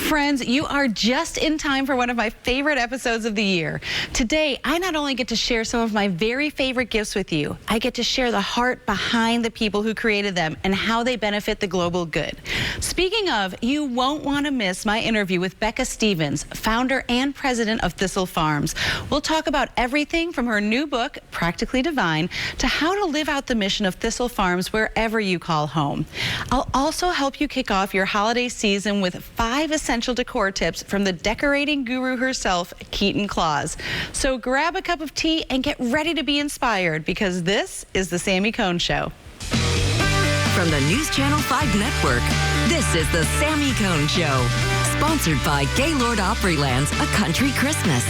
Friends, you are just in time for one of my favorite episodes of the year. Today, I not only get to share some of my very favorite gifts with you, I get to share the heart behind the people who created them and how they benefit the global good. Speaking of, you won't want to miss my interview with Becca Stevens, founder and president of Thistle Farms. We'll talk about everything from her new book, Practically Divine, to how to live out the mission of Thistle Farms wherever you call home. I'll also help you kick off your holiday season with 5 essential decor tips from the decorating guru herself, Keatyn Claus. So grab a cup of tea and get ready to be inspired, because this is the Sami Cone Show. From the News Channel 5 Network, this is the Sami Cone Show. Sponsored by Gaylord Opryland's A Country Christmas.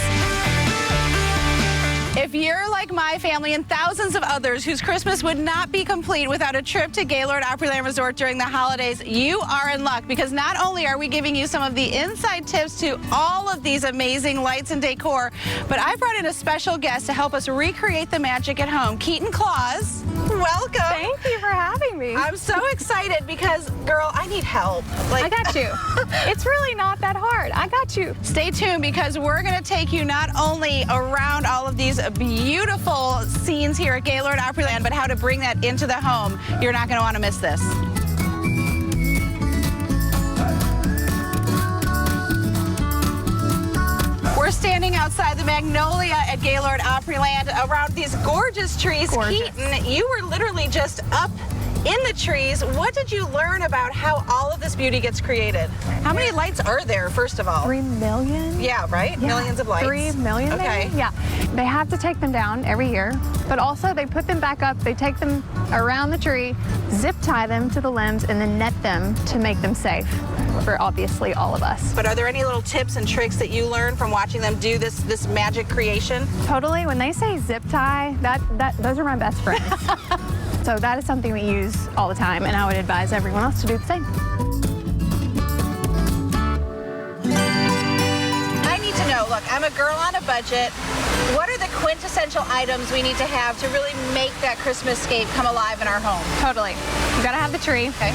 If you're like my family and thousands of others whose Christmas would not be complete without a trip to Gaylord Opryland Resort during the holidays, you are in luck, because not only are we giving you some of the inside tips to all of these amazing lights and decor, but I brought in a special guest to help us recreate the magic at home. Keatyn Claus, welcome. Thank you for having me. I'm so excited because, girl, I need help. I got you. It's really not that hard. I got you. Stay tuned, because we're going to take you not only around all of these beautiful scenes here at Gaylord Opryland, but how to bring that into the home. You're not going to want to miss this. We're standing outside the Magnolia at Gaylord Opryland around these gorgeous trees. Gorgeous. Keatyn, you were literally just up in the trees. What did you learn about how all of this beauty gets created? How many lights are there, first of all? 3 million? Yeah, right? Yeah. Millions of lights. 3 million, okay. maybe? Yeah. They have to take them down every year, but also they put them back up. They take them around the tree, zip tie them to the limbs, and then net them to make them safe for obviously all of us. But are there any little tips and tricks that you learned from watching them do this magic creation? Totally. When they say zip tie, those are my best friends. So that is something we use all the time, and I would advise everyone else to do the same. I need to know, look, I'm a girl on a budget. What are the quintessential items we need to have to really make that Christmas-scape come alive in our home? Totally. You gotta have the tree. Okay.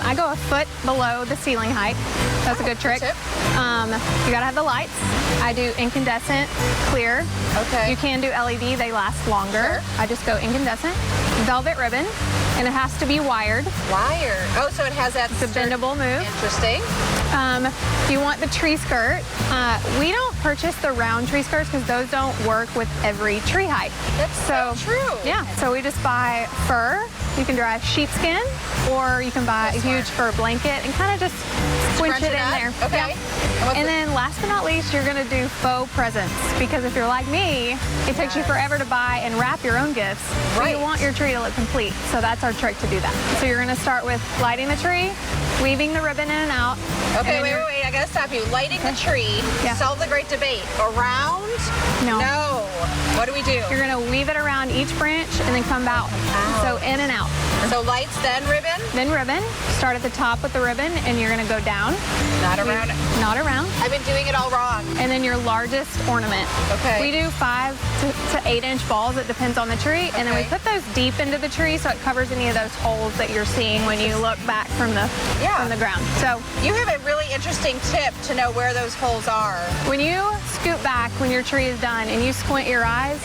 I go a foot below the ceiling height. That's a good trick. Tip. You gotta have the lights. I do incandescent, clear. Okay. You can do LED, they last longer. Sure. I just go incandescent. Velvet ribbon, and it has to be wired. Wire. Oh, so it has that It's a bendable move. Interesting. If you want the tree skirt, we don't purchase the round tree skirts because those don't work with every tree height. That's so true. Yeah, so we just buy fur. You can dry sheepskin, or you can buy a huge fur blanket and kind of just squinch it in there. Okay. Yeah. And then last but not least, you're gonna do faux presents, because if you're like me, it takes you forever to buy and wrap your own gifts. So Right. you want your tree to look complete. So that's our trick to do that. So you're gonna start with lighting the tree, weaving the ribbon in and out. Okay, wait, I gotta stop you. Lighting the tree, Yeah. solve the great debate. Around? No. No. What do we do? You're gonna weave it around each branch and then come out. So in and out. So lights, then ribbon? Then ribbon. Start at the top with the ribbon, and you're gonna go down. Not around. Not around. I've been doing it all wrong. And then your largest ornament. Okay. We do 5 to 8 inch balls. It depends on the tree. And then we Okay. put those deep into the tree so it covers any of those holes that you're seeing when you look back from the ground. So You have a really interesting tip to know where those holes are. when you scoot back when your tree is done and you squint your eyes,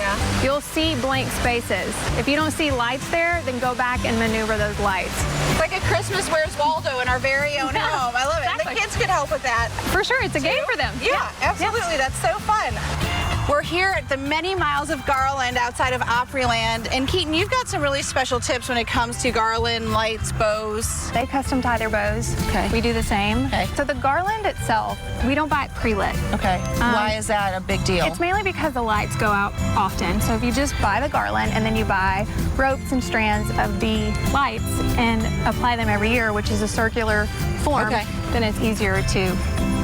you'll see blank spaces. If you don't see lights there, then go back and maneuver those lights. It's like a Christmas Where's Waldo in our very own home. I love it. Exactly. The kids could help with that. For sure, it's a game for them. Yeah, absolutely. That's so fun. We're here at the many miles of garland outside of Opryland. And Keatyn, you've got some really special tips when it comes to garland, lights, bows. They custom tie their bows. Okay. We do the same. Okay. So the garland itself, we don't buy it pre-lit. Okay. Why is that a big deal? It's mainly because the lights go out often. So if you just buy the garland and then you buy ropes and strands of the lights and apply them every year, which is a circular form, then it's easier to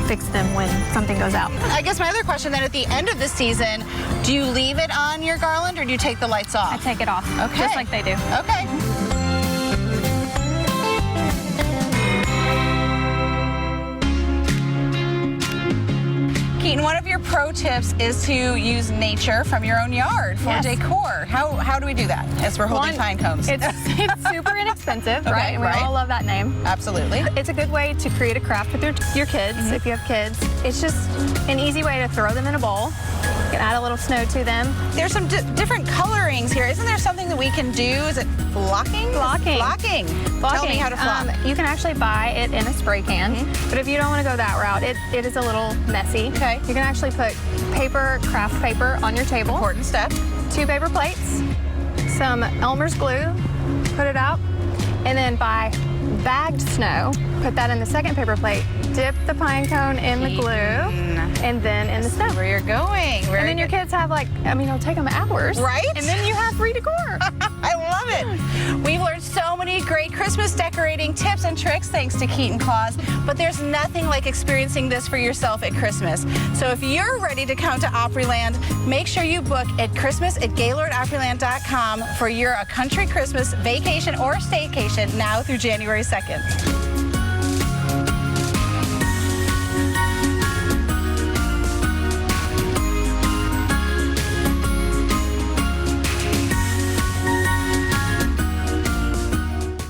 fix them when something goes out. I guess my other question then, at the end of the season, do you leave it on your garland or do you take the lights off? I take it off, Okay. just like they do. Okay. Keatyn, one of your pro tips is to use nature from your own yard for decor. How do we do that as we're holding pine cones? It's It's super inexpensive, Okay, right? And we right. all love that name. Absolutely. It's a good way to create a craft with your kids, if you have kids. It's just an easy way to throw them in a bowl. You can add a little snow to them. There's some different colorings here. Isn't there something that we can do? Is it flocking? Flocking. Flocking. Tell me how to flock. You can actually buy it in a spray can, but if you don't want to go that route, it is a little messy. Okay. You can actually put craft paper on your table. Important step. 2 paper plates, some Elmer's glue, put it out, and then buy bagged snow, put that in the second paper plate, dip the pine cone in the glue, and then in the snow. Where you're going. And then your kids have it'll take them hours. Right? And then you have free decor. I love it. We've learned so many great Christmas decorating tips and tricks thanks to Keatyn Claus, but there's nothing like experiencing this for yourself at Christmas. So if you're ready to come to Opryland, make sure you book at Christmas@GaylordOpryland.com for your country Christmas vacation or staycation now through January 2nd.